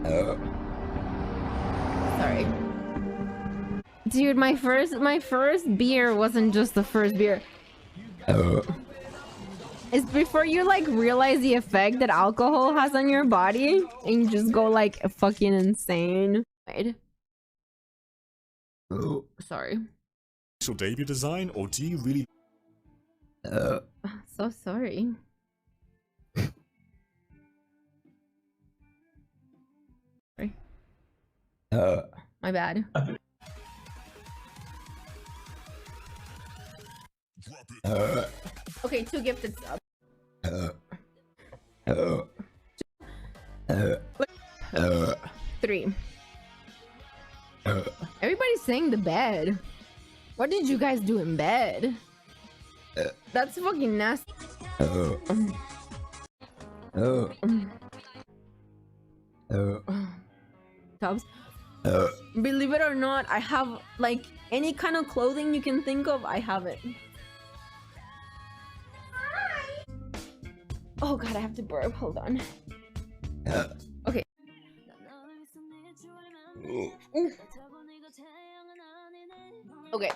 beer. Sorry. Dude, my first beer wasn't just the first beer. It's before you like realize the effect that alcohol has on your body and you just go like fucking insane. Right? Sorry. Debut design, or do you really So sorry. Sorry. My bad. Okay, 2 gifted subs. 3. Everybody's saying the bed. What did you guys do in bed? That's fucking nasty. Subs. Believe it or not, I have like any kind of clothing you can think of, I have it. Oh god, I have to burp. Hold on. Okay. Okay.